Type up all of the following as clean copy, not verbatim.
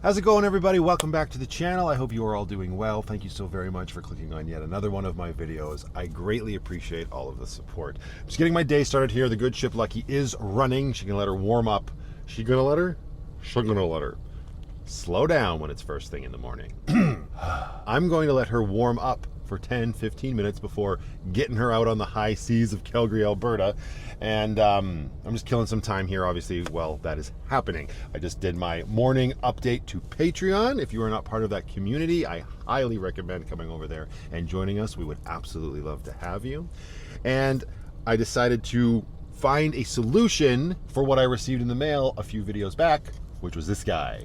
How's it going, everybody? Welcome back to the channel. I hope you are all doing well. Thank you so very much for clicking on yet another one of my videos. I greatly appreciate all of the support. I'm just getting my day started here. The good ship Lucky is running. She's gonna let her warm up. She gonna let her? She's gonna let her slow down when it's first thing in the morning. I'm going to let her warm up for 10-15 minutes before getting her out on the high seas of Calgary, Alberta. And I'm just killing some time here, obviously, while that is happening. I just did my morning update to Patreon. If you are not part of that community, I highly recommend coming over there and joining us. We would absolutely love to have you. And I decided to find a solution for what I received in the mail a few videos back, which was this guy.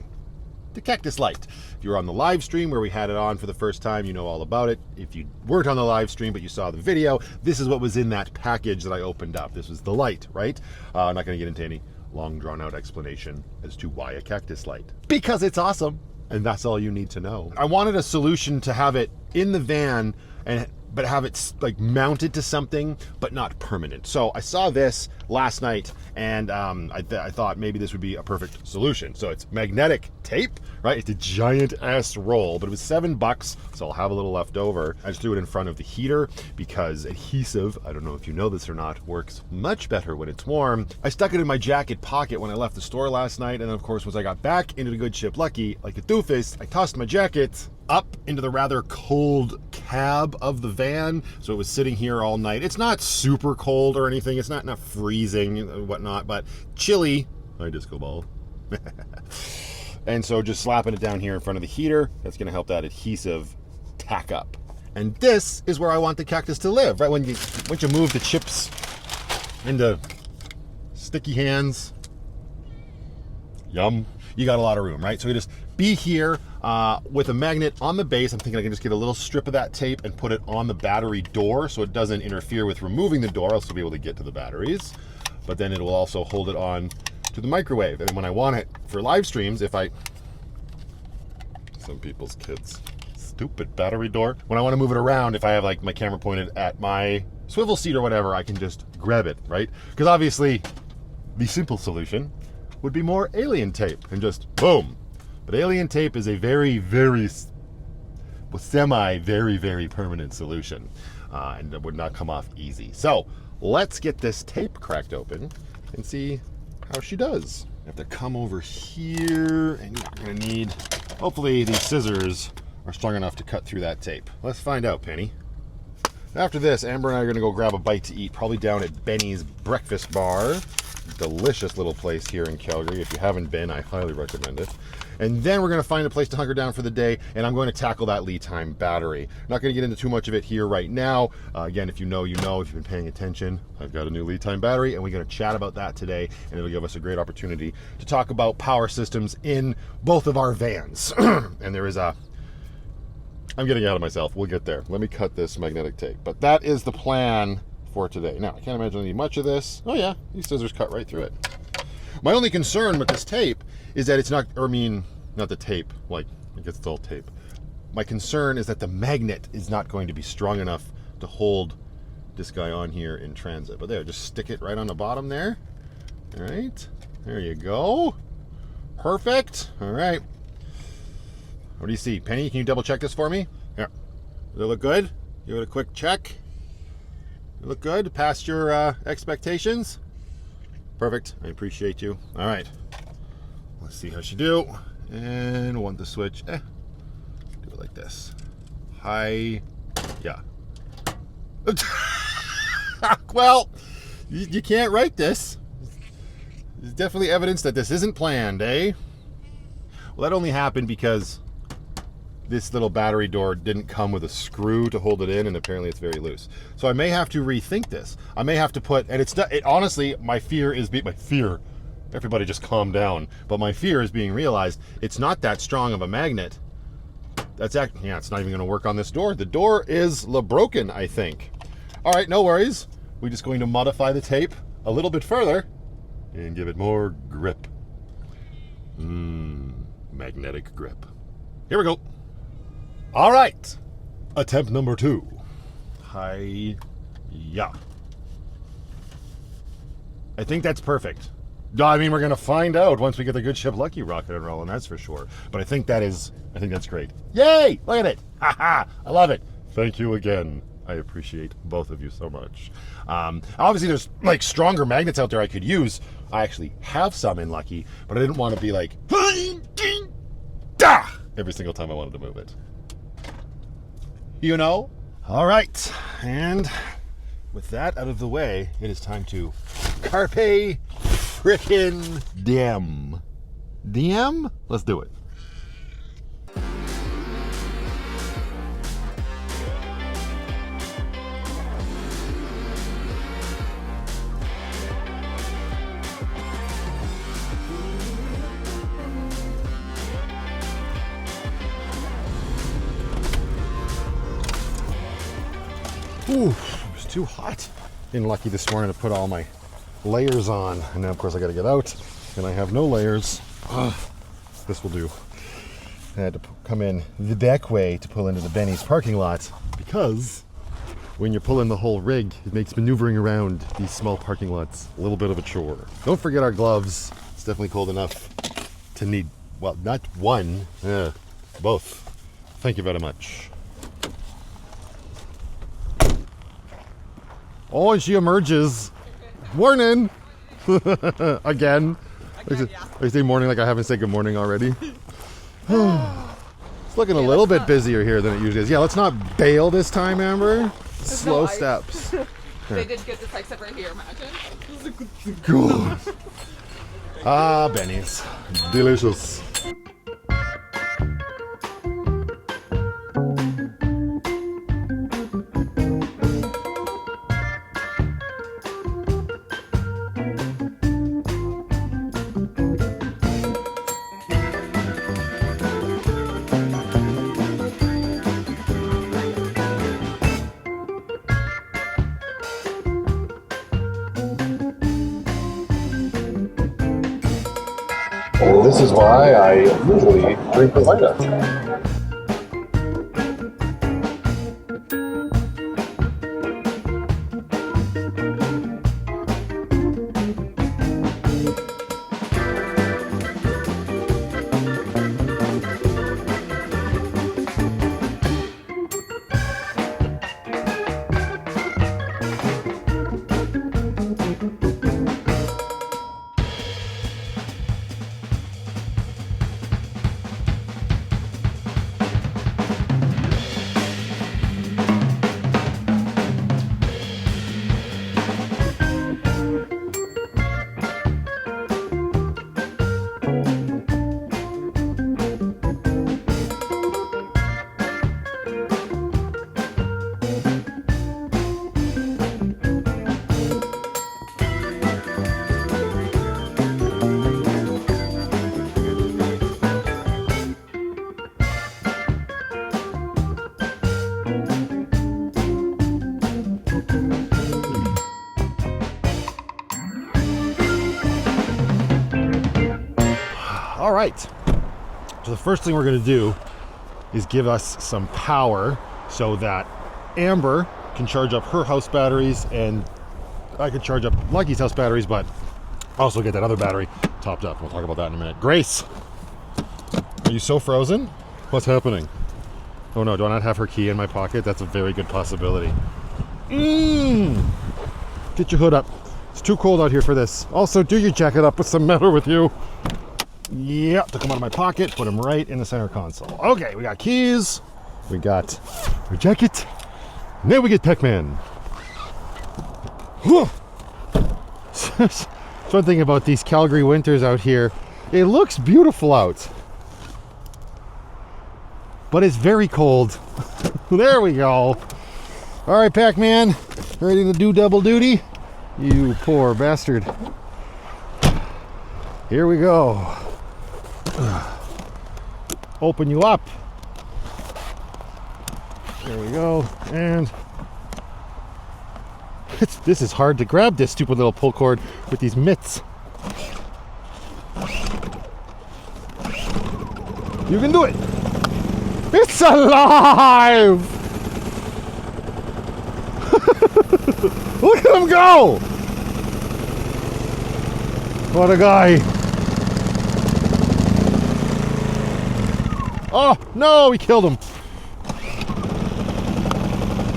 The Cactus Light. If you were on the live stream where we had it on for the first time, you know all about it. If you weren't on the live stream but you saw the video, this is what was in that package that I opened up. This was the light, right? I'm not going to get into any long drawn out explanation as to why a cactus light. Because it's awesome, and that's all you need to know. I wanted a solution to have it in the van but have it like mounted to something, but not permanent. So I saw this last night, and I thought maybe this would be a perfect solution. So it's magnetic tape, right? It's a giant ass roll, but it was $7, so I'll have a little left over. I just threw it in front of the heater because adhesive, I don't know if you know this or not, works much better when it's warm. I stuck it in my jacket pocket when I left the store last night, and then of course, once I got back into the good ship Lucky, like a doofus, I tossed my jacket up into the rather cold cab of the van. So it was sitting here all night. It's not super cold or anything. It's not freezing and whatnot, but chilly. Hi, disco ball. And so just slapping it down here in front of the heater, that's going to help that adhesive tack up. And this is where I want the cactus to live, right? Once you move the chips into sticky hands, yum, you got a lot of room, right? So we just be here with a magnet on the base. I'm thinking I can just get a little strip of that tape and put it on the battery door so it doesn't interfere with removing the door. I'll still be able to get to the batteries, but then it will also hold it on to the microwave. And when I want it for live streams, some people's kids, stupid battery door. When I want to move it around, if I have like my camera pointed at my swivel seat or whatever, I can just grab it, right? Because obviously the simple solution would be more alien tape and just boom. But alien tape is a very, very permanent solution, and it would not come off easy. So let's get this tape cracked open and see how she does. I have to come over here, and you're gonna need, hopefully these scissors are strong enough to cut through that tape. Let's find out, Penny. After this, Amber and I are gonna go grab a bite to eat, probably down at Benny's Breakfast Bar. Delicious little place here in Calgary. If you haven't been, I highly recommend it. And then we're going to find a place to hunker down for the day, and I'm going to tackle that litime battery. Not going to get into too much of it here right now. Again, if you know, you know. If you've been paying attention, I've got a new litime battery, and we're going to chat about that today, and it'll give us a great opportunity to talk about power systems in both of our vans. And there is I'm getting out of myself. We'll get there. Let me cut this magnetic tape. But that is the plan for today. Now, I can't imagine I need much of this. Oh yeah, these scissors cut right through it. My only concern with this tape is that it's not, or I mean, not the tape, like, I guess it's all tape. My concern is that the magnet is not going to be strong enough to hold this guy on here in transit. But there, just stick it right on the bottom there. All right, there you go. Perfect. All right. What do you see? Penny, can you double check this for me? Here. Does it look good? Give it a quick check. You look good? Past your expectations? Perfect. I appreciate you. All right. Let's see how she do. And want the switch. Do it like this. Hi. Yeah. Well, you can't write this. There's definitely evidence that this isn't planned, eh? Well, that only happened because this little battery door didn't come with a screw to hold it in, and apparently it's very loose. So I may have to rethink this. I may have to put, and honestly, my fear is, everybody just calm down. But my fear is being realized it's not that strong of a magnet. It's not even gonna work on this door. The door is broken, I think. All right, no worries. We're just going to modify the tape a little bit further and give it more grip. Magnetic grip. Here we go. All right, attempt number 2. Hi, yeah. I think that's perfect. I mean, we're going to find out once we get the Good Ship Lucky rocket and rolling, that's for sure. But I think that's great. Yay! Look at it! Ha ha! I love it. Thank you again. I appreciate both of you so much. Obviously, there's like stronger magnets out there I could use. I actually have some in Lucky, but I didn't want to be like every single time I wanted to move it. You know? All right, and with that out of the way, it is time to carpe frickin' diem. Diem? Let's do it. Ooh, it was too hot in Lucky this morning to put all my layers on. And now, of course, I got to get out, and I have no layers. This will do. I had to come in the back way to pull into the Benny's parking lot because when you're pulling the whole rig, it makes maneuvering around these small parking lots a little bit of a chore. Don't forget our gloves. It's definitely cold enough to need, well, not one, both. Thank you very much. Oh, and she emerges. Morning! Again. I say morning like I haven't said good morning already. It's looking a little bit busier here than it usually is. Yeah, let's not bail this time, Amber. Slow steps. They did get this exit right here, imagine. Cool. Ah, Benny's. Delicious. This is why I usually drink the lighter. All right, so the first thing we're going to do is give us some power so that Amber can charge up her house batteries and I can charge up Lucky's house batteries, but also get that other battery topped up. We'll talk about that in a minute. Grace, are you so frozen? What's happening? Oh no, do I not have her key in my pocket? That's a very good possibility. Get your hood up. It's too cold out here for this. Also, do your jacket up. What's the matter with you? Yep, took them out of my pocket, put them right in the center console. Okay, we got keys, we got our jacket, now we get Pac-Man. So one thing about these Calgary winters out here, it looks beautiful out, but it's very cold. There we go. All right, Pac-Man, ready to do double duty? You poor bastard. Here we go. Open you up. There we go. And this is hard to grab, this stupid little pull cord with these mitts. You can do it. It's alive. Look at him go. What a guy. Oh, no, we killed him.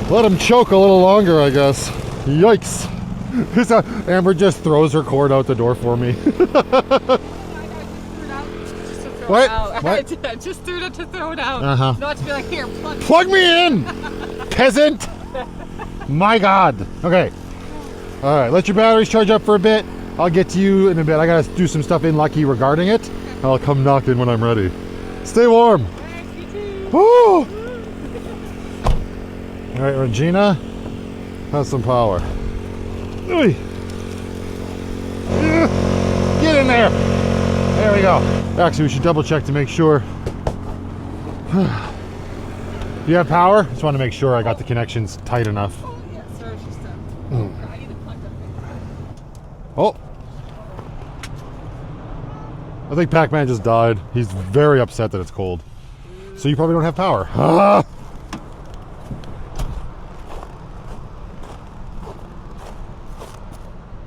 Let him choke a little longer, I guess. Yikes. Amber just throws her cord out the door for me. What? What? I just threw it to throw it out. Uh-huh. Not to be like, here, plug me in, peasant. My God. Okay. All right, let your batteries charge up for a bit. I'll get to you in a bit. I gotta do some stuff in Lucky regarding it. I'll come knock in when I'm ready. Stay warm. Woo! All right, Regina, have some power. Oy. Get in there. There we go. Actually, we should double check to make sure. You have power? Just want to make sure I got the connections tight enough. Oh, yeah, sorry, it's just I need to plug them in. Oh. I think Pac-Man just died. He's very upset that it's cold. So you probably don't have power. Ah!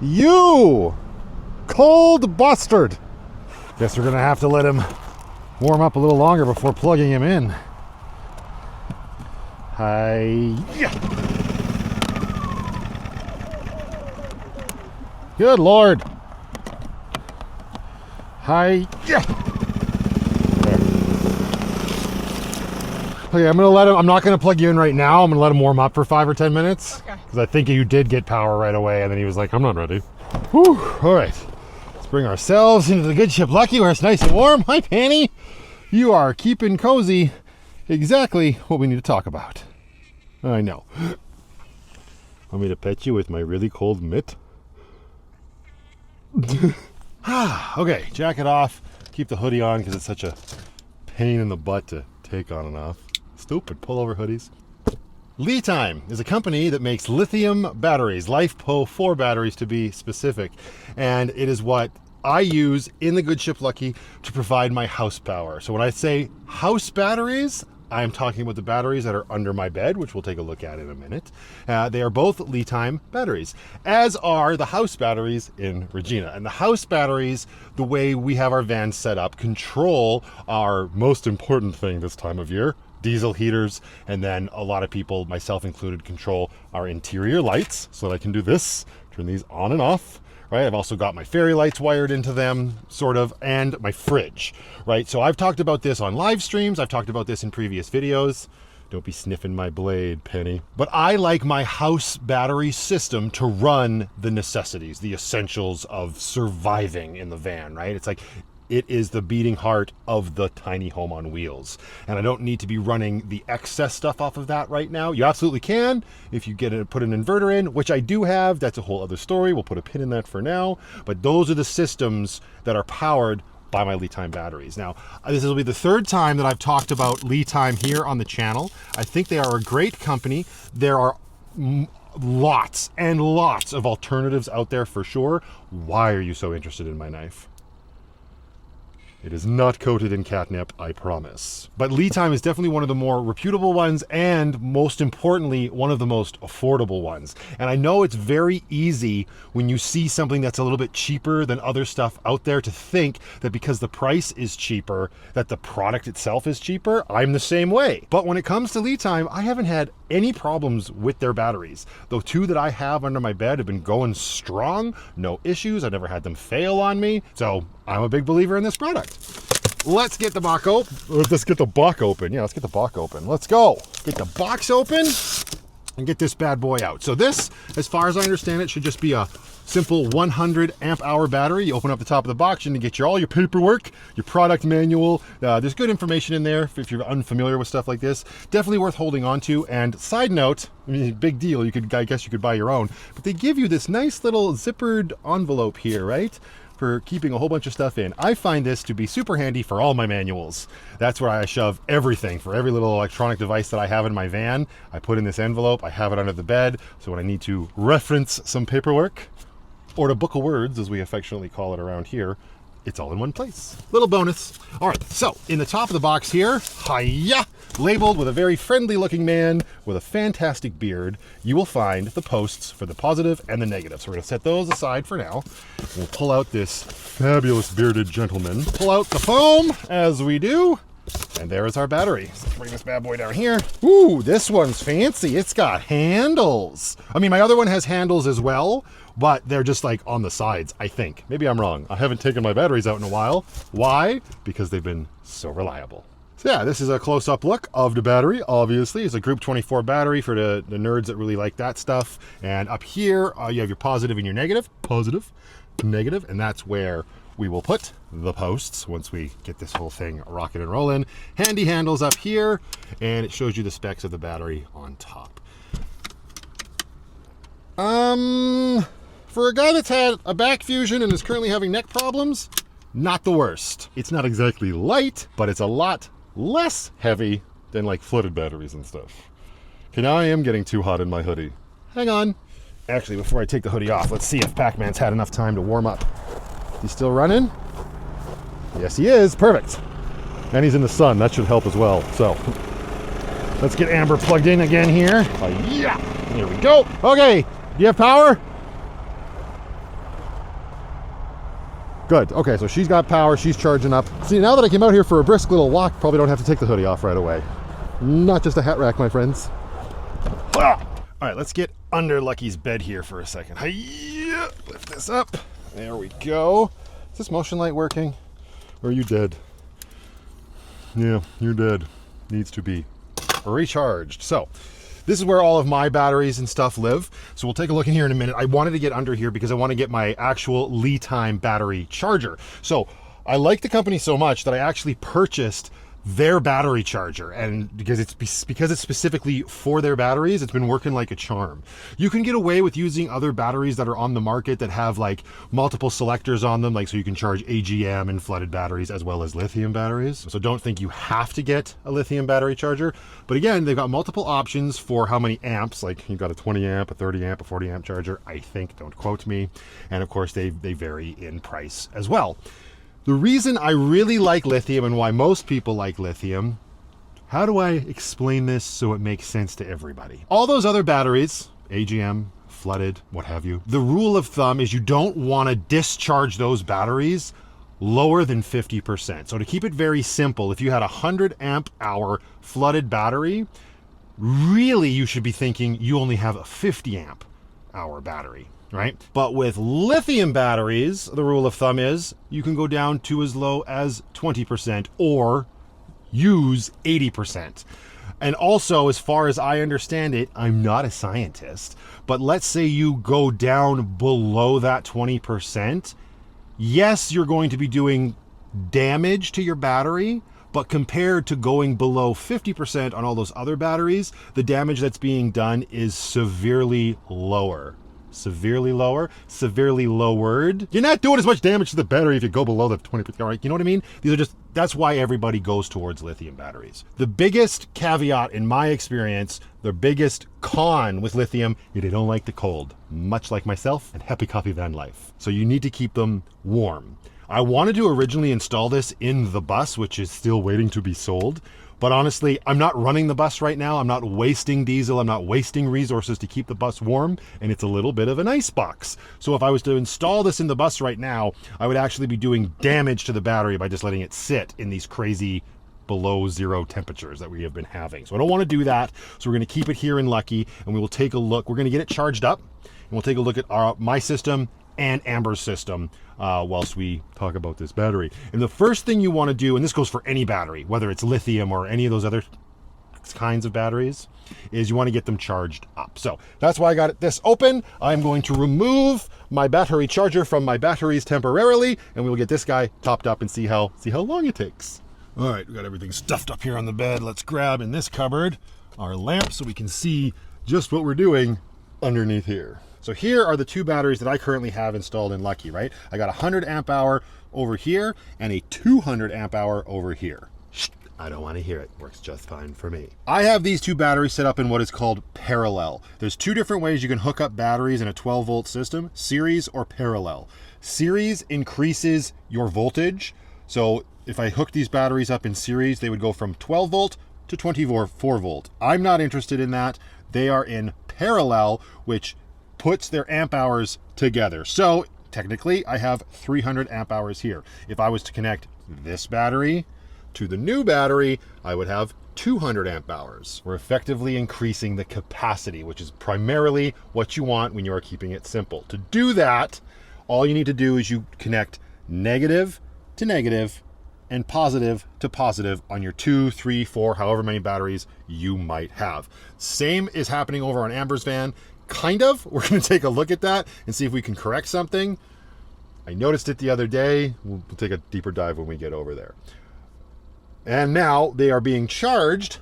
You cold bastard. Guess we're gonna have to let him warm up a little longer before plugging him in. Hi. Good Lord. Hi. Okay, I'm gonna let him. I'm not gonna plug you in right now. I'm gonna let him warm up for 5 or 10 minutes. Okay. Because I think you did get power right away, and then he was like, "I'm not ready." Whew. All right. Let's bring ourselves into the good ship Lucky, where it's nice and warm. Hi, Penny. You are keeping cozy. Exactly what we need to talk about. I know. Want me to pet you with my really cold mitt? Okay, jacket off. Keep the hoodie on because it's such a pain in the butt to take on and off. Stupid pullover hoodies. Litime is a company that makes lithium batteries, LifePo 4 batteries to be specific, and it is what I use in the good ship Lucky to provide my house power. So when I say house batteries, I'm talking about the batteries that are under my bed, which we'll take a look at in a minute. They are both litime batteries, as are the house batteries in Regina. And the house batteries, the way we have our van set up, control our most important thing this time of year, diesel heaters, and then a lot of people, myself included, control our interior lights so that I can do this, turn these on and off. Right, I've also got my fairy lights wired into them, sort of, and my fridge, right? So I've talked about this on live streams. I've talked about this in previous videos. Don't be sniffing my blade, Penny. But I like my house battery system to run the necessities, the essentials of surviving in the van, right? It's like, it is the beating heart of the tiny home on wheels. And I don't need to be running the excess stuff off of that right now. You absolutely can if you put an inverter in, which I do have. That's a whole other story. We'll put a pin in that for now. But those are the systems that are powered by my litime batteries. Now, this will be the third time that I've talked about litime here on the channel. I think they are a great company. There are lots and lots of alternatives out there for sure. Why are you so interested in my knife? It is not coated in catnip, I promise. But litime is definitely one of the more reputable ones, and most importantly, one of the most affordable ones. And I know it's very easy when you see something that's a little bit cheaper than other stuff out there to think that because the price is cheaper, that the product itself is cheaper. I'm the same way. But when it comes to litime, I haven't had any problems with their batteries. The two that I have under my bed have been going strong, no issues. I've never had them fail on me. So I'm a big believer in this product. Let's get the box open. Let's get the box open. Yeah, let's get the box open. Let's go. Get the box open and get this bad boy out. So this, as far as I understand it, should just be a simple 100 amp hour battery. You open up the top of the box and you get all your paperwork, your product manual. There's good information in there if you're unfamiliar with stuff like this. Definitely worth holding on to. And side note, I mean, big deal. I guess you could buy your own, but they give you this nice little zippered envelope here, right? For keeping a whole bunch of stuff in. I find this to be super handy for all my manuals. That's where I shove everything. For every little electronic device that I have in my van, I put in this envelope. I have it under the bed, so when I need to reference some paperwork, or to book of words, as we affectionately call it around here, it's all in one place. Little bonus. All right, so in the top of the box here, hiya, labeled with a very friendly looking man with a fantastic beard, you will find the posts for the positive and the negative. So we're gonna set those aside for now. We'll pull out this fabulous bearded gentleman, pull out the foam as we do, and there is our battery. So let's bring this bad boy down here. Ooh, this one's fancy. It's got handles. I mean, my other one has handles as well, but they're just like on the sides, I think. Maybe I'm wrong. I haven't taken my batteries out in a while. Why? Because they've been so reliable. So yeah, this is a close-up look of the battery. Obviously, it's a Group 24 battery for the nerds that really like that stuff. And up here, you have your positive and your negative. Positive, negative, and that's where we will put the posts once we get this whole thing rocking and rolling. Handy handles up here, and it shows you the specs of the battery on top. For a guy that's had a back fusion and is currently having neck problems, not the worst. It's not exactly light, but it's a lot less heavy than like flooded batteries and stuff. Okay, now I am getting too hot in my hoodie. Hang on. Actually, before I take the hoodie off, let's see if Pac-Man's had enough time to warm up. He's still running? Yes, he is. Perfect. And he's in the sun. That should help as well. So let's get Amber plugged in again here. Yeah. Here we go. Okay. Do you have power? Good. Okay, so she's got power. She's charging up. See, now that I came out here for a brisk little walk, probably don't have to take the hoodie off right away. Not just a hat rack, my friends. Ah! All right, let's get under Lucky's bed here for a second. Hi-ya! Lift this up. There we go. Is this motion light working? Or are you dead? Yeah, you're dead. Needs to be recharged. So this is where all of my batteries and stuff live. So we'll take a look in here in a minute. I wanted to get under here because I want to get my actual litime battery charger. So I like the company so much that I actually purchased their battery charger, and because it's specifically for their batteries, it's been working like a charm. You can get away with using other batteries that are on the market that have like multiple selectors on them, like so you can charge AGM and flooded batteries as well as lithium batteries. So don't think you have to get a lithium battery charger, but again, they've got multiple options for how many amps. Like you've got a 20 amp, a 30 amp, a 40 amp charger, I think, don't quote me. And of course they vary in price as well. The reason I really like lithium and why most people like lithium, how do I explain this so it makes sense to everybody? All those other batteries, AGM, flooded, what have you, the rule of thumb is you don't want to discharge those batteries lower than 50%. So to keep it very simple, if you had a 100 amp hour flooded battery, really you should be thinking you only have a 50 amp hour battery. Right? But with lithium batteries, the rule of thumb is you can go down to as low as 20% or use 80%. And also, as far as I understand it, I'm not a scientist, but let's say you go down below that 20%, yes, you're going to be doing damage to your battery, but compared to going below 50% on all those other batteries, the damage that's being done is severely lower. Severely lower, severely lowered. You're not doing as much damage to the battery if you go below the 20%, right? You know what I mean? These are just, that's why everybody goes towards lithium batteries. The biggest caveat in my experience, the biggest con with lithium, is they don't like the cold, much like myself and Happy Coffee Vanlife. So you need to keep them warm. I wanted to originally install this in the bus, which is still waiting to be sold. But honestly, I'm not running the bus right now. I'm not wasting diesel. I'm not wasting resources to keep the bus warm. And it's a little bit of an ice box. So if I was to install this in the bus right now, I would actually be doing damage to the battery by just letting it sit in these crazy below zero temperatures that we have been having. So I don't want to do that. So we're going to keep it here in Lucky and we will take a look. We're going to get it charged up and we'll take a look at my system and Amber's system whilst we talk about this battery. And the first thing you want to do, and this goes for any battery, whether it's lithium or any of those other kinds of batteries, is you want to get them charged up. So that's why I got this open. I'm going to remove my battery charger from my batteries temporarily, and we'll get this guy topped up and see how long it takes. All right, we got everything stuffed up here on the bed. Let's grab in this cupboard our lamp so we can see just what we're doing underneath here. So here are the two batteries that I currently have installed in Lucky, right? I got a 100 amp hour over here and a 200 amp hour over here. Shh, I don't want to hear it. Works just fine for me. I have these two batteries set up in what is called parallel. There's two different ways you can hook up batteries in a 12 volt system, series or parallel. Series increases your voltage. So if I hook these batteries up in series, they would go from 12 volt to 24 volt. I'm not interested in that. They are in parallel, which puts their amp hours together. So technically I have 300 amp hours here. If I was to connect this battery to the new battery, I would have 200 amp hours. We're effectively increasing the capacity, which is primarily what you want when you are keeping it simple. To do that, all you need to do is you connect negative to negative and positive to positive on your 2, 3, 4, however many batteries you might have. Same is happening over on Amber's van. Kind of. We're going to take a look at that and see if we can correct something. I noticed it the other day. We'll take a deeper dive when we get over there. And now they are being charged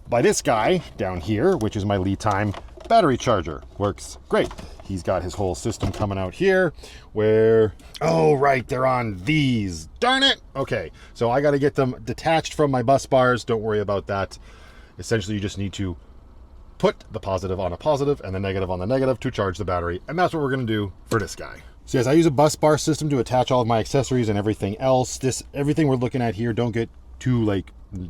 by this guy down here, which is my litime battery charger. Works great. He's got his whole system coming out here where, oh, right, they're on these. Darn it. Okay, so I got to get them detached from my bus bars. Don't worry about that. Essentially, you just need to put the positive on a positive and the negative on the negative to charge the battery. And that's what we're going to do for this guy. So yes, I use a bus bar system to attach all of my accessories and everything else. Everything we're looking at here, don't get too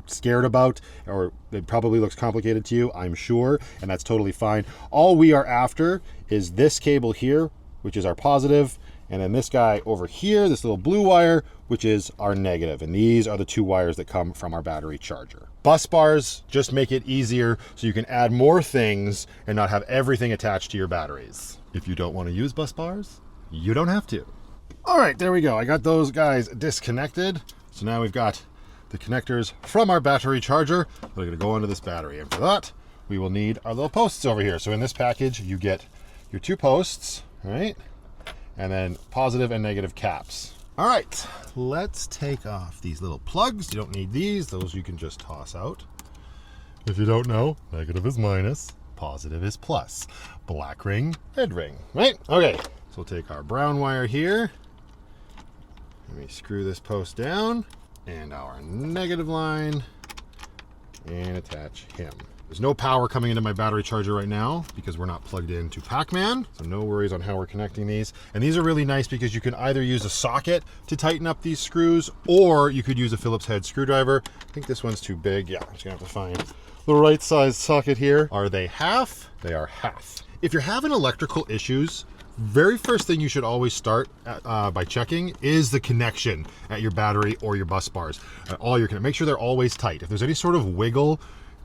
scared about, or it probably looks complicated to you, I'm sure, and that's totally fine. All we are after is this cable here, which is our positive, and then this guy over here, this little blue wire, which is our negative. And these are the two wires that come from our battery charger. Bus bars just make it easier so you can add more things and not have everything attached to your batteries. If you don't want to use bus bars, you don't have to. All right, there we go. I got those guys disconnected. So now we've got the connectors from our battery charger. We're going to go into this battery, and for that we will need our little posts over here. So in this package you get your 2 posts, right, and then positive and negative caps. All right, let's take off these little plugs. You don't need these. Those you can just toss out. If you don't know, negative is minus, positive is plus. Black ring, red ring, right? Okay, so we'll take our brown wire here. Let me screw this post down, and our negative line, and attach him. There's no power coming into my battery charger right now because we're not plugged into Pac-Man, so no worries on how we're connecting these. And these are really nice because you can either use a socket to tighten up these screws, or you could use a Phillips head screwdriver. I think this one's too big. Yeah, I'm just gonna have to find the right size socket here. Are they half? They are half. If you're having electrical issues, very first thing you should always start by checking is the connection at your battery or your bus bars. Make sure they're always tight. If there's any sort of wiggle,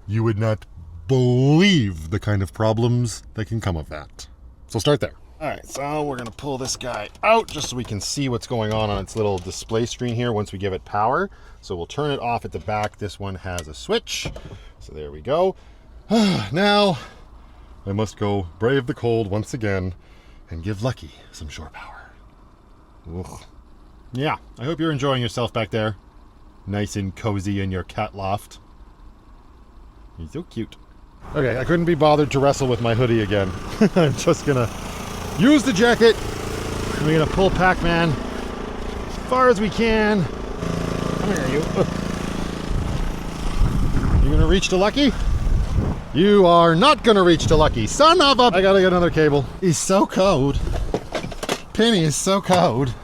you would not believe the kind of problems that can come of that. So start there. All right, so we're gonna pull this guy out just so we can see what's going on its little display screen here once we give it power. So we'll turn it off at the back. This one has a switch. So there we go. Now I must go brave the cold once again and give Lucky some shore power. Ugh. Yeah, I hope you're enjoying yourself back there. Nice and cozy in your cat loft. He's so cute. Okay, I couldn't be bothered to wrestle with my hoodie again. I'm just gonna use the jacket. And we're gonna pull Pac-Man as far as we can. Come here, you. You gonna reach to Lucky? You are not gonna reach to Lucky. Son of a... I gotta get another cable. He's so cold. Penny is so cold.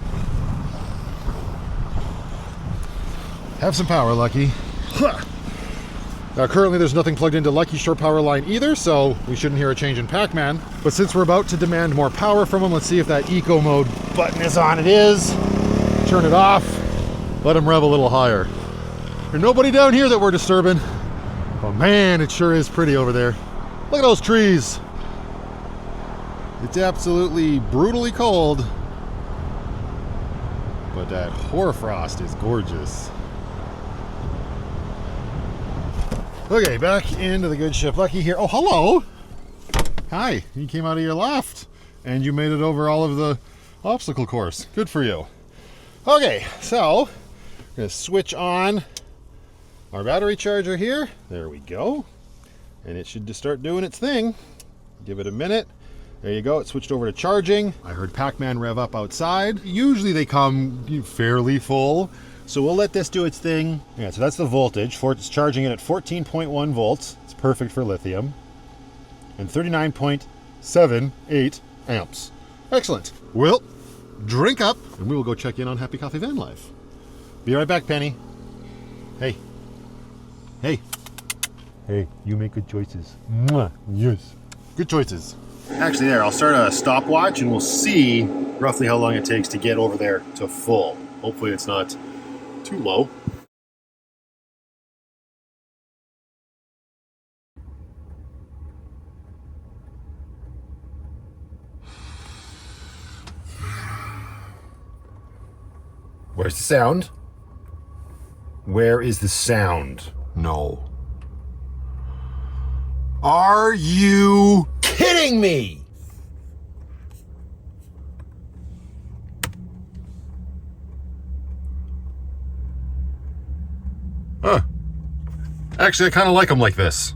Have some power, Lucky. Now currently there's nothing plugged into Lucky's shore power line either, so we shouldn't hear a change in Pac-Man. But since we're about to demand more power from him, let's see if that eco mode button is on. It is. Turn it off. Let him rev a little higher. There's nobody down here that we're disturbing. Oh man, it sure is pretty over there. Look at those trees. It's absolutely brutally cold, but that hoarfrost is gorgeous. Okay, back into the good ship Lucky here. Oh, hello. Hi, you came out of your loft and you made it over all of the obstacle course. Good for you. Okay, so I'm gonna switch on our battery charger here. There we go. And it should just start doing its thing. Give it a minute. There you go, it switched over to charging. I heard Pac-Man rev up outside. Usually they come fairly full, so we'll let this do its thing. Yeah, so that's the voltage. It's charging it at 14.1 volts. It's perfect for lithium. And 39.78 amps. Excellent. Well, drink up, and we will go check in on Happy Coffee Van Life. Be right back, Penny. Hey. Hey. Hey, you make good choices. Mwah. Yes. Good choices. Actually, there, I'll start a stopwatch and we'll see roughly how long it takes to get over there to full. Hopefully it's not too low. Where's the sound? Where is the sound? No. Are you kidding me? Huh. Actually, I kind of like them like this.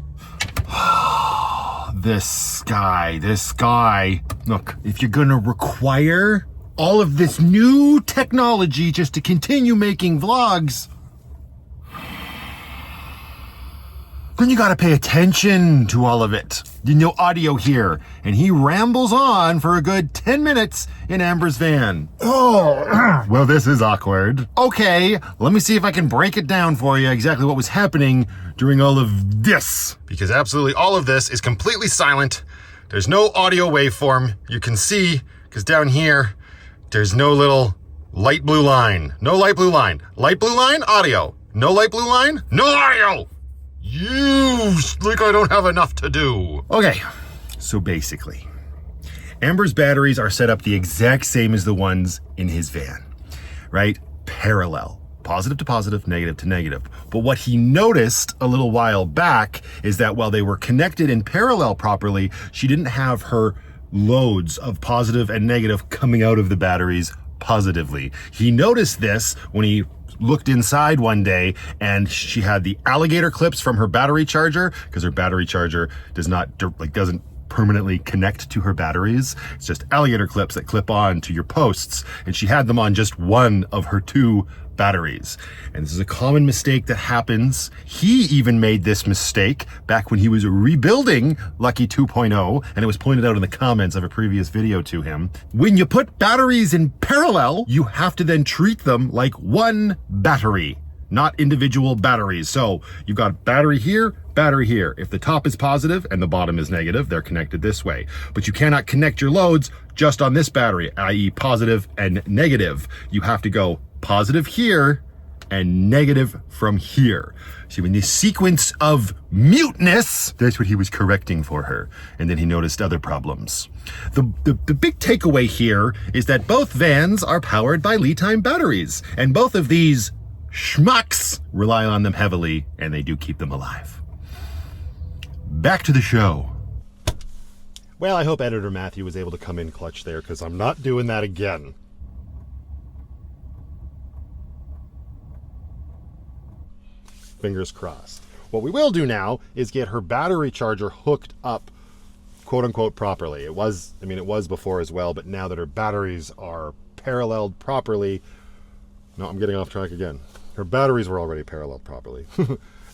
This guy. Look, if you're gonna require all of this new technology just to continue making vlogs, then you gotta pay attention to all of it. No audio here. And he rambles on for a good 10 minutes in Amber's van. Oh, well, this is awkward. Okay, let me see if I can break it down for you exactly what was happening during all of this. Because absolutely all of this is completely silent. There's no audio waveform. You can see, because down here, there's no little light blue line. No light blue line. Light blue line, audio. No light blue line, no audio. You like I don't have enough to do. Okay, so basically, Amber's batteries are set up the exact same as the ones in his van, right? Parallel. Positive to positive, negative to negative. But what he noticed a little while back is that while they were connected in parallel properly, she didn't have her loads of positive and negative coming out of the batteries positively. He noticed this when he looked inside one day and she had the alligator clips from her battery charger, because her battery charger doesn't permanently connect to her batteries. It's just alligator clips that clip on to your posts, and she had them on just one of her two batteries. And this is a common mistake that happens. He even made this mistake back when he was rebuilding Lucky 2.0, and it was pointed out in the comments of a previous video to him. When you put batteries in parallel, you have to then treat them like one battery, not individual batteries. So you've got battery here, battery here. If the top is positive and the bottom is negative, they're connected this way. But you cannot connect your loads just on this battery, i.e. positive and negative. You have to go positive here and negative from here. See, when this sequence of muteness, that's what he was correcting for her. And then he noticed other problems. The big takeaway here is that both vans are powered by litime batteries, and both of these schmucks rely on them heavily, and they do keep them alive. Back to the show. Well, I hope editor Matthew was able to come in clutch there, because I'm not doing that again. Fingers crossed. What we will do now is get her battery charger hooked up, quote unquote, properly. It was before as well, but now that her batteries are paralleled properly, no, I'm getting off track again. Her batteries were already paralleled properly.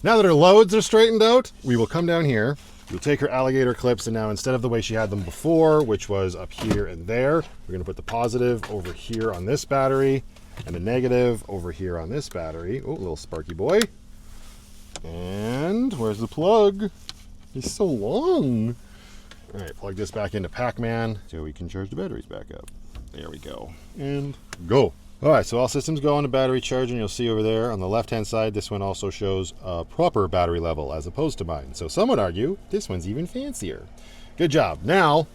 Now that her loads are straightened out, we will come down here. We'll take her alligator clips, and now instead of the way she had them before, which was up here and there, we're going to put the positive over here on this battery and the negative over here on this battery. Oh, little sparky boy. And where's the plug? He's so long. All right, plug this back into Pac-Man so we can charge the batteries back up. There we go. And go. All right, so all systems go on to battery charging. You'll see over there on the left-hand side, this one also shows a proper battery level as opposed to mine. So some would argue this one's even fancier. Good job. Now,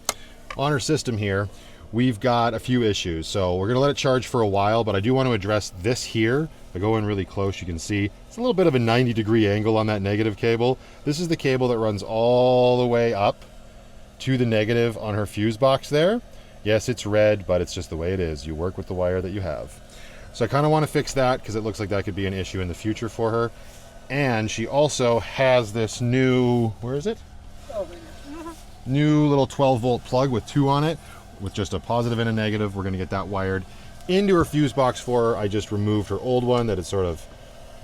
on our system here, we've got a few issues. So we're gonna let it charge for a while, but I do want to address this here. If I go in really close, you can see it's a little bit of a 90-degree angle on that negative cable. This is the cable that runs all the way up to the negative on her fuse box there. Yes, it's red, but it's just the way it is. You work with the wire that you have. So I kind of want to fix that because it looks like that could be an issue in the future for her. And she also has this new, where is it? New little 12-volt plug with two on it, with just a positive and a negative. We're going to get that wired into her fuse box for her. I just removed her old one that had sort of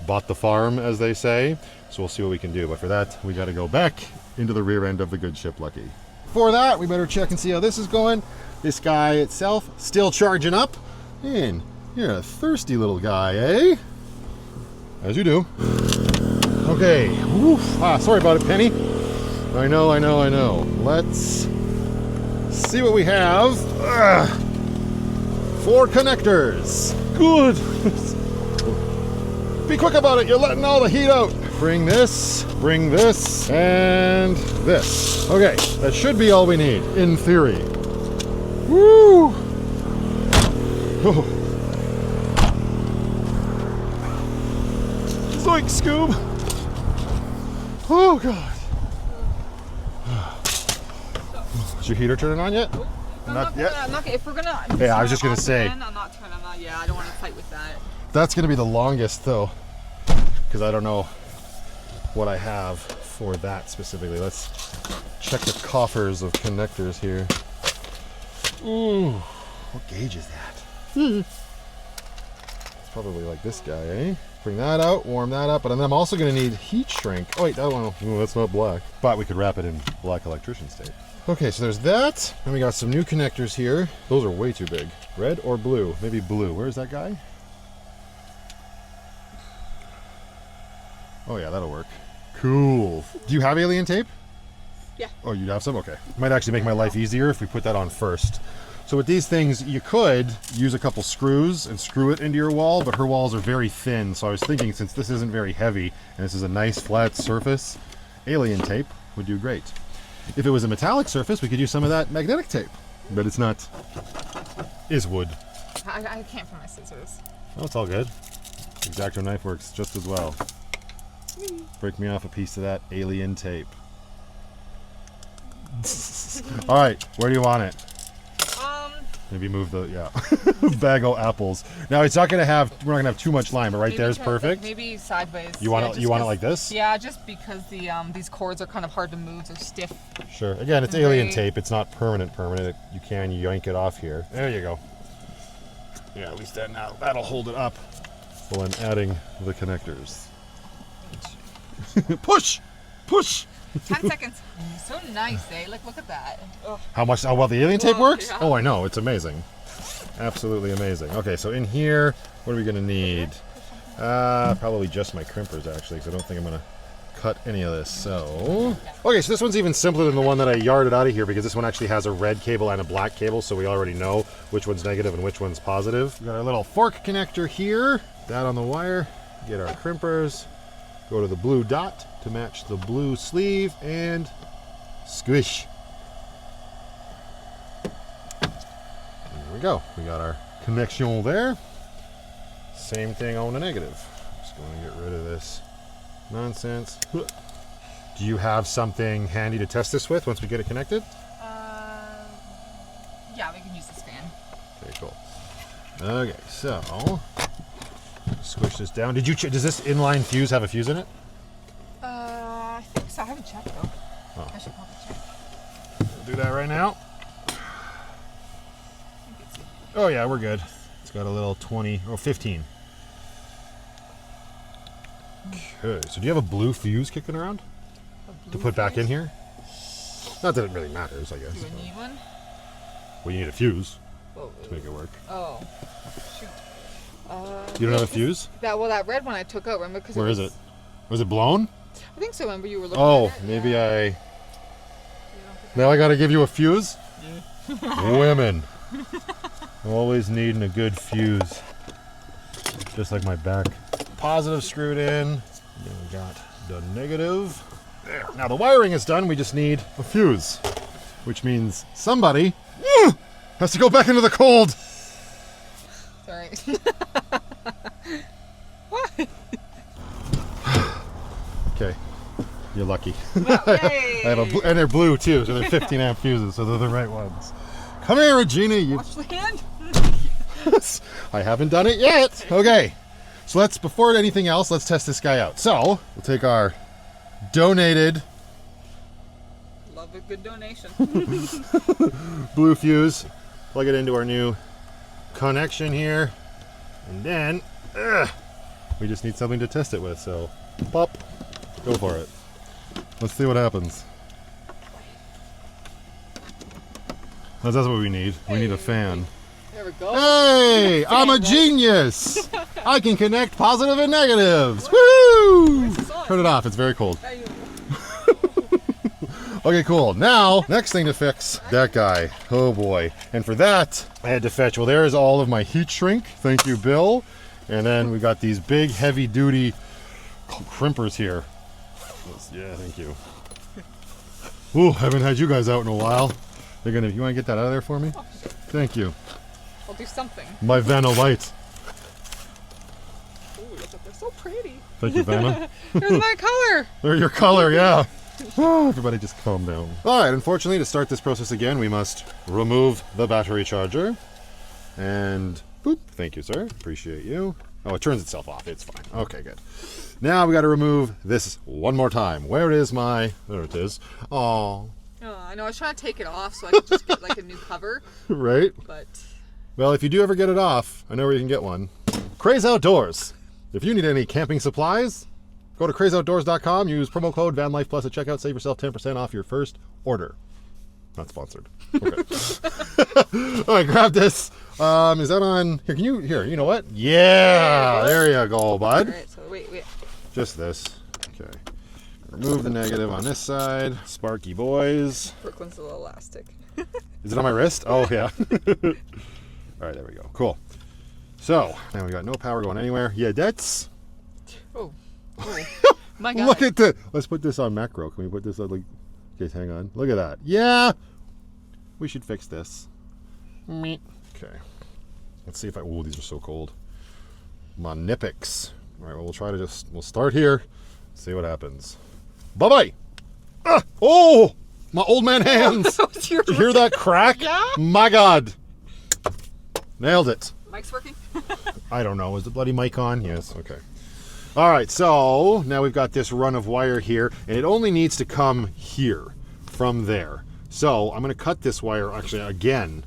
bought the farm, as they say. So we'll see what we can do. But for that, we got to go back into the rear end of the good ship Lucky. For that, we better check and see how this is going. This guy itself still charging up. And you're a thirsty little guy, eh? As you do. Okay. Oof. Sorry about it, Penny. I know. Let's see what we have. 4 connectors. Good. Be quick about it. You're letting all the heat out. Bring this, and this. Okay, that should be all we need, in theory. Woo! Oh. Zoink, Scoob! Oh, God. Is your heater turning on yet? Not yet? If we're gonna... Yeah, I was just gonna say. I'm not turning on. Yeah, I don't want to fight with that. That's gonna be the longest, though, because I don't know what I have for that specifically. Let's check the coffers of connectors here. Ooh, what gauge is that? It's probably like this guy, eh? Bring that out, warm that up, but then I'm also going to need heat shrink. Oh wait, that one, oh, that's not black. But we could wrap it in black electrician's tape. Okay, so there's that. And we got some new connectors here. Those are way too big. Red or blue? Maybe blue. Where's that guy? Oh yeah, that'll work. Cool. Do you have alien tape? Yeah. Oh, you have some? Okay. Might actually make my life easier if we put that on first. So with these things, you could use a couple screws and screw it into your wall, but her walls are very thin. So I was thinking, since this isn't very heavy and this is a nice flat surface, alien tape would do great. If it was a metallic surface, we could use some of that magnetic tape, but it's not. Is wood. I can't find my scissors. Oh, it's all good. X-Acto knife works just as well. Break me off a piece of that alien tape. All right, where do you want it? Maybe move the, bag of apples. Now it's not gonna have, we're not gonna have too much lime, but right there is perfect. Maybe sideways. You want it like this? Yeah, just because the these cords are kind of hard to move. They're stiff. Sure. Again, it's alien tape. It's not permanent. You can yank it off here. There you go. Yeah, at least that'll hold it up while I'm adding the connectors. Push! 10 seconds. So nice, eh? Like, look at that. Ugh. How well the alien tape works? Yeah. Oh, I know. It's amazing. Absolutely amazing. Okay, so in here, what are we going to need? Probably just my crimpers, actually, because I don't think I'm going to cut any of this. So, okay, so this one's even simpler than the one that I yarded out of here, because this one actually has a red cable and a black cable, so we already know which one's negative and which one's positive. We got our little fork connector here. That on the wire. Get our crimpers. Go to the blue dot to match the blue sleeve and squish. There we go. We got our connection there. Same thing on the negative. Just going to get rid of this nonsense. Do you have something handy to test this with once we get it connected? Yeah, we can use this fan. Okay, cool. Okay, so squish this down. Does this inline fuse have a fuse in it? I think so. I haven't checked though. Oh. I should probably check. We'll do that right now. Oh yeah, we're good. It's got a little 20 or 15. Okay, so do you have a blue fuse kicking around to put back in here? Not that it really matters, I guess. Do I need one? Well, you need a fuse Whoa. to make it work. Oh, shoot. You don't have a fuse? That red one I took out, remember? Where is it? Was it blown? I think so. Remember you were looking Oh, at it? maybe Yeah. Now I gotta give you a fuse? Women. Always needing a good fuse. Just like my back. Positive screwed in. Then we got the negative. There. Now the wiring is done. We just need a fuse. Which means somebody has to go back into the cold. Sorry. Okay. You're lucky. Well, I yay. have and they're blue too, so they're 15 amp fuses, so they're the right ones. Come here, Regina. Watch the hand. I haven't done it yet. Okay. So before anything else, let's test this guy out. So, we'll take our donated Love a good donation. blue fuse, plug it into our new connection here, and then we just need something to test it with. So, pop, go for it. Let's see what happens. That's what we need. We need a fan. There we go. Hey, I'm a genius. I can connect positive and negatives. Woo! Turn it off. It's very cold. Okay, cool. Now, next thing to fix, that guy. Oh boy. And for that, I had to fetch, well, there's all of my heat shrink. Thank you, Bill. And then we got these big, heavy duty crimpers here. Yeah, thank you. Ooh, haven't had you guys out in a while. You want to get that out of there for me? Oh, sure. Thank you. I'll do something. My Vanlife. Ooh, look at, they're so pretty. Thank you, Vanna. Here's my color. They're your color, yeah. Oh, everybody just calm down. All right, unfortunately, to start this process again, we must remove the battery charger. And boop, thank you, sir. Appreciate you. Oh, it turns itself off. It's fine. Okay, good. Now we got to remove this one more time. Where is my... There it is. Oh. I know, I was trying to take it off so I could just get like a new cover. Right? But... Well, if you do ever get it off, I know where you can get one. Craze Outdoors. If you need any camping supplies, go to crazeoutdoors.com, use promo code Vanlife Plus at checkout, save yourself 10% off your first order. Not sponsored. Okay. All right, grab this. Is that on? Here, you know what? Yeah, there you go, bud. All right, so wait. Just this. Okay. Remove the negative on this side. Sparky boys. Brooklyn's a little elastic. Is it on my wrist? Oh, yeah. All right, there we go. Cool. So, now we got no power going anywhere. Yeah, that's... Oh. My God. Look at that. Let's put this on macro. Can we put this on, like... Okay, hang on. Look at that. Yeah! We should fix this. Okay. Let's see if I... Oh, these are so cold. Monipics. All right, well, we'll try to just... We'll start here. See what happens. Bye-bye! Ah! Oh! My old man hands! Did you hear that crack? Yeah? My God! Nailed it. Mic's working? I don't know. Is the bloody mic on? Yes. Okay. All right. So now we've got this run of wire here, and it only needs to come here from there. So I'm going to cut this wire actually again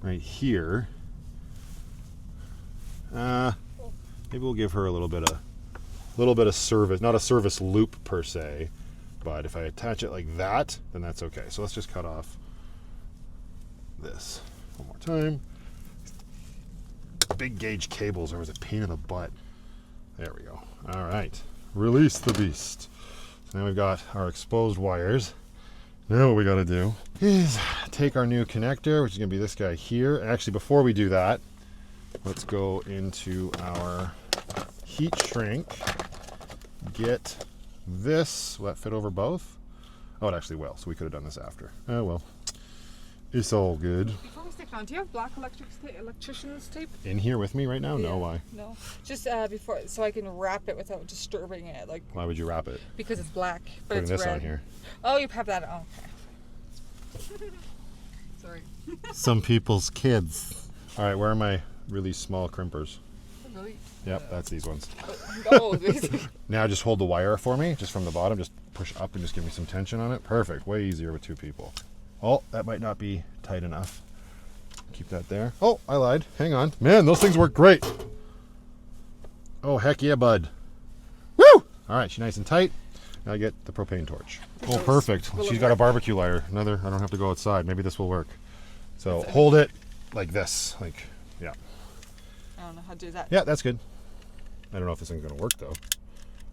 right here. Maybe we'll give her a little bit of service, not a service loop per se, but if I attach it like that, then that's okay. So let's just cut off this one more time. Big gauge cables are always a pain in the butt. There we go. All right. Release the beast. So now we've got our exposed wires. Now what we got to do is take our new connector, which is going to be this guy here. Actually, before we do that, let's go into our heat shrink. Get this. Will that fit over both? Oh, it actually will. So we could have done this after. Oh, well. It's all good. Before we stick on, do you have black electrician's tape? In here with me right now? Yeah. No, why? No. Just before, so I can wrap it without disturbing it. Like. Why would you wrap it? Because it's black, but Putting it's this red. on here. Oh, you have that. Oh, okay. Sorry. Some people's kids. All right, where are my really small crimpers? Really? Yep, that's these ones. Oh, Now just hold the wire for me, just from the bottom. Just push up and just give me some tension on it. Perfect. Way easier with two people. Oh, that might not be tight enough. Keep that there. Oh, I lied. Hang on. Man, those things work great. Oh, heck yeah, bud. Woo! All right, she's nice and tight. Now I get the propane torch. Oh, perfect. She's got a barbecue lighter. Another, I don't have to go outside. Maybe this will work. So hold it like this. Like, yeah. I don't know how to do that. Yeah, that's good. I don't know if this thing's going to work, though.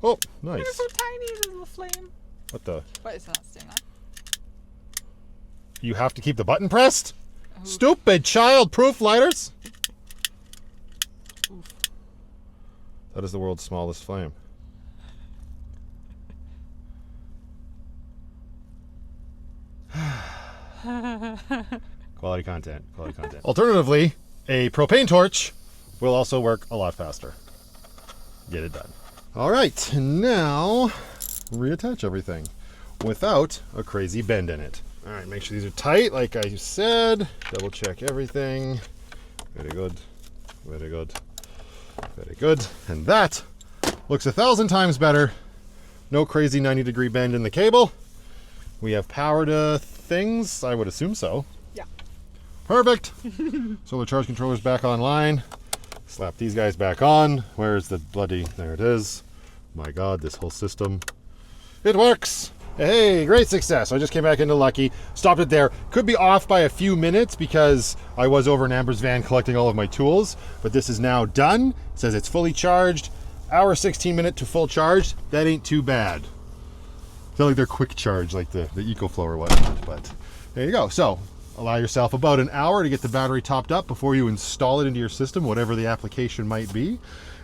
Oh, nice. It's so tiny, this little flame. What the? But it's not staying on. You have to keep the button pressed? Oh. Stupid child-proof lighters? Oof. That is the world's smallest flame. Quality content, quality content. Alternatively, a propane torch will also work a lot faster. Get it done. All right, now reattach everything without a crazy bend in it. All right, make sure these are tight, like I said. Double check everything. Very good, very good, very good. And that looks 1,000 times better. No crazy 90-degree bend in the cable. We have power to things, I would assume so. Yeah. Perfect. Solar charge controller's back online. Slap these guys back on. Where's the bloody, there it is. My God, this whole system. It works. Hey, great success. I just came back into Lucky, stopped it there. Could be off by a few minutes because I was over in Amber's van collecting all of my tools, but this is now done. It says it's fully charged. Hour 16-minute to full charge. That ain't too bad. It's not like they're quick charge like the EcoFlow or whatnot, but there you go. So allow yourself about an hour to get the battery topped up before you install it into your system, whatever the application might be.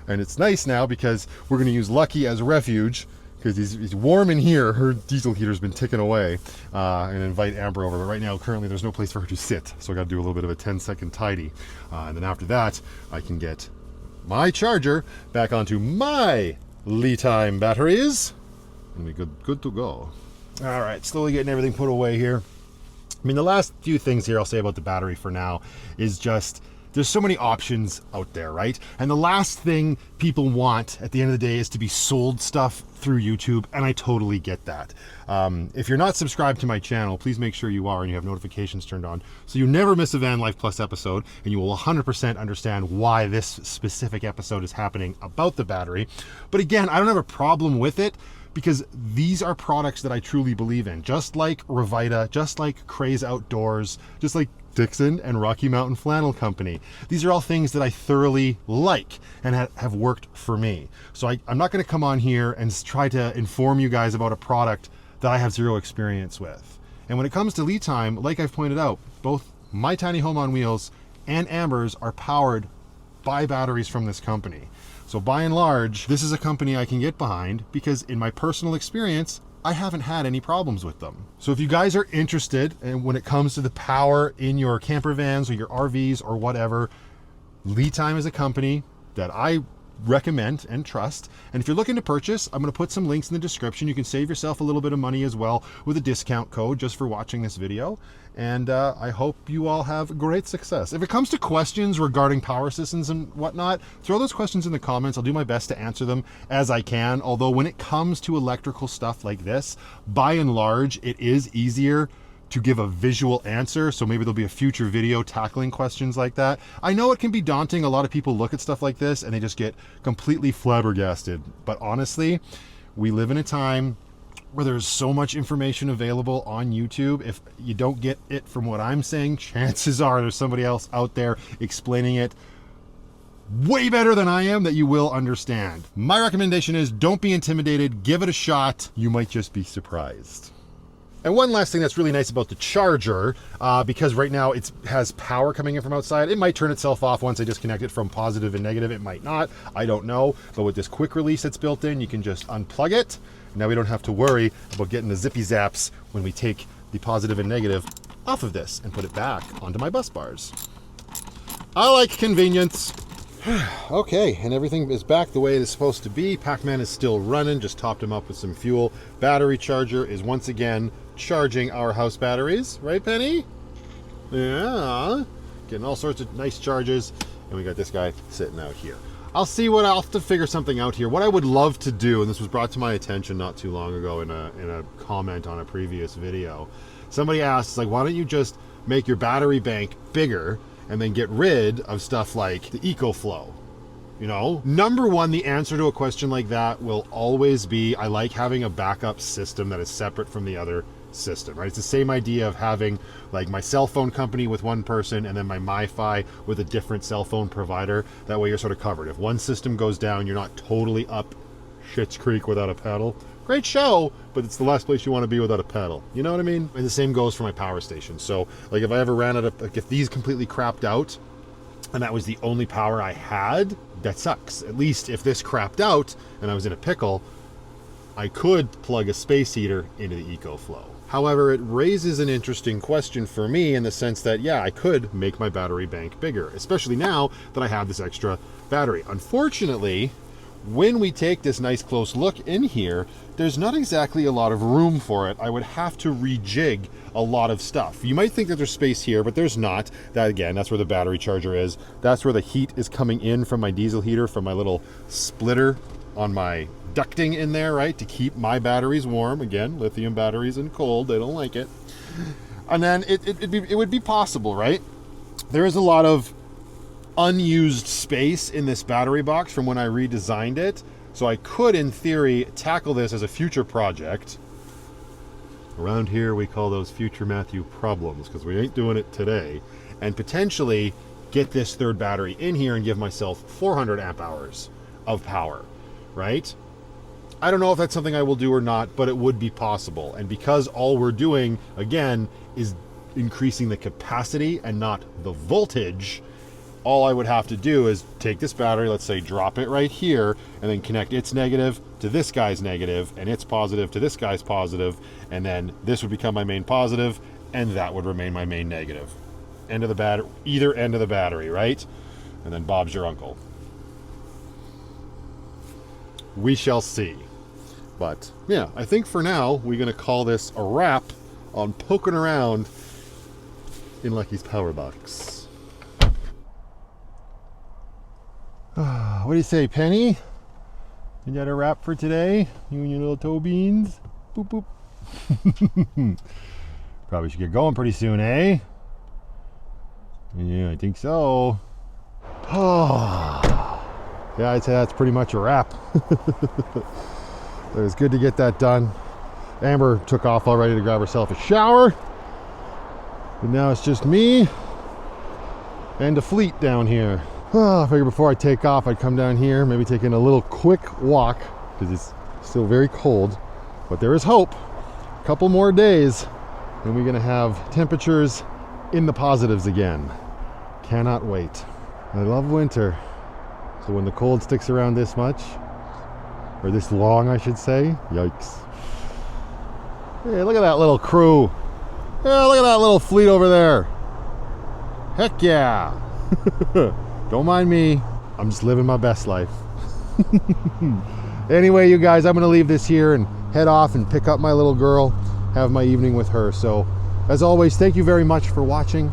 And it's nice now because we're going to use Lucky as refuge because he's warm in here. Her diesel heater's been ticking away, and invite Amber over. But right now, currently, there's no place for her to sit. So I got to do a little bit of a 10-second tidy. And then after that, I can get my charger back onto my litime batteries and be good to go. All right, slowly getting everything put away here. I mean, the last few things here I'll say about the battery for now is just there's so many options out there, right? And the last thing people want at the end of the day is to be sold stuff through YouTube, and I totally get that. If you're not subscribed to my channel, please make sure you are and you have notifications turned on so you never miss a Vanlife Plus episode, and you will 100% understand why this specific episode is happening about the battery. But again, I don't have a problem with it because these are products that I truly believe in, just like Revita, just like Craze Outdoors, just like Dixon and Rocky Mountain Flannel Company. These are all things that I thoroughly like and have worked for me. So I'm not going to come on here and try to inform you guys about a product that I have zero experience with. And when it comes to litime, like I've pointed out, both my tiny home on wheels and Amber's are powered by batteries from this company. So by and large, this is a company I can get behind because in my personal experience, I haven't had any problems with them. So if you guys are interested in when it comes to the power in your camper vans or your RVs or whatever, Litime is a company that I recommend and trust. And if you're looking to purchase, I'm going to put some links in the description. You can save yourself a little bit of money as well with a discount code just for watching this video. And I hope you all have great success. If it comes to questions regarding power systems and whatnot, throw those questions in the comments. I'll do my best to answer them as I can. Although when it comes to electrical stuff like this, by and large, it is easier to give a visual answer. So maybe there'll be a future video tackling questions like that. I know it can be daunting. A lot of people look at stuff like this and they just get completely flabbergasted. But honestly, we live in a time where there's so much information available on YouTube. If you don't get it from what I'm saying, chances are there's somebody else out there explaining it way better than I am that you will understand. My recommendation is don't be intimidated, give it a shot. You might just be surprised. And one last thing that's really nice about the charger, because right now it has power coming in from outside. It might turn itself off once I disconnect it from positive and negative. It might not, I don't know. But with this quick release that's built in, you can just unplug it. Now we don't have to worry about getting the zippy zaps when we take the positive and negative off of this and put it back onto my bus bars. I like convenience. Okay, and everything is back the way it is supposed to be. Pac-Man is still running, just topped him up with some fuel. Battery charger is once again charging our house batteries, right, Penny? Yeah, getting all sorts of nice charges. And we got this guy sitting out here. I'll have to figure something out here. What I would love to do, and this was brought to my attention not too long ago in a comment on a previous video. Somebody asked, like, why don't you just make your battery bank bigger and then get rid of stuff like the EcoFlow? You know, number one, the answer to a question like that will always be, I like having a backup system that is separate from the other system, right? It's the same idea of having like my cell phone company with one person and then my MiFi with a different cell phone provider. That way you're sort of covered. If one system goes down, you're not totally up Schitt's Creek without a pedal. Great show, but it's the last place you want to be without a pedal. You know what I mean? And the same goes for my power station. So like if I ever ran out of, like if these completely crapped out and that was the only power I had, that sucks. At least if this crapped out and I was in a pickle, I could plug a space heater into the EcoFlow. However, it raises an interesting question for me in the sense that, yeah, I could make my battery bank bigger, especially now that I have this extra battery. Unfortunately, when we take this nice close look in here, there's not exactly a lot of room for it. I would have to rejig a lot of stuff. You might think that there's space here, but there's not. That again, that's where the battery charger is. That's where the heat is coming in from my diesel heater, from my little splitter on my ducting in there, right, to keep my batteries warm. Again, lithium batteries and cold, they don't like it. And then it would be possible, right? There is a lot of unused space in this battery box from when I redesigned it. So I could, in theory, tackle this as a future project Around here, we call those future Matthew problems because we ain't doing it today. And potentially get this third battery in here and give myself 400 amp hours of power, right? I don't know if that's something I will do or not, but it would be possible. And because all we're doing, again, is increasing the capacity and not the voltage, all I would have to do is take this battery, let's say drop it right here, and then connect its negative to this guy's negative, and its positive to this guy's positive, and then this would become my main positive, and that would remain my main negative. End of the battery, either end of the battery, right? And then Bob's your uncle. We shall see. But yeah, I think for now, we're going to call this a wrap on poking around in Lucky's power box. What do you say, Penny? Is that a wrap for today? You and your little toe beans? Boop, boop. Probably should get going pretty soon, eh? Yeah, I think so. Oh, yeah, I'd say that's pretty much a wrap. It was good to get that done. Amber took off already to grab herself a shower. And now it's just me and a fleet down here. I figured before I take off, I'd come down here, maybe taking a little quick walk because it's still very cold, but there is hope. A couple more days and we're gonna have temperatures in the positives again. Cannot wait. I love winter. So when the cold sticks around this much, or this long, I should say, yikes. Hey, look at that little crew. Yeah, look at that little fleet over there. Heck yeah. Don't mind me. I'm just living my best life. Anyway, you guys, I'm going to leave this here and head off and pick up my little girl, have my evening with her. So, as always, thank you very much for watching.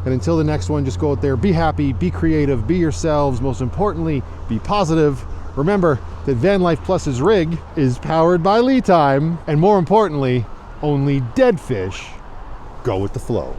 And until the next one, just go out there, be happy, be creative, be yourselves. Most importantly, be positive. Remember that Vanlife Plus's rig is powered by litime. And more importantly, only dead fish go with the flow.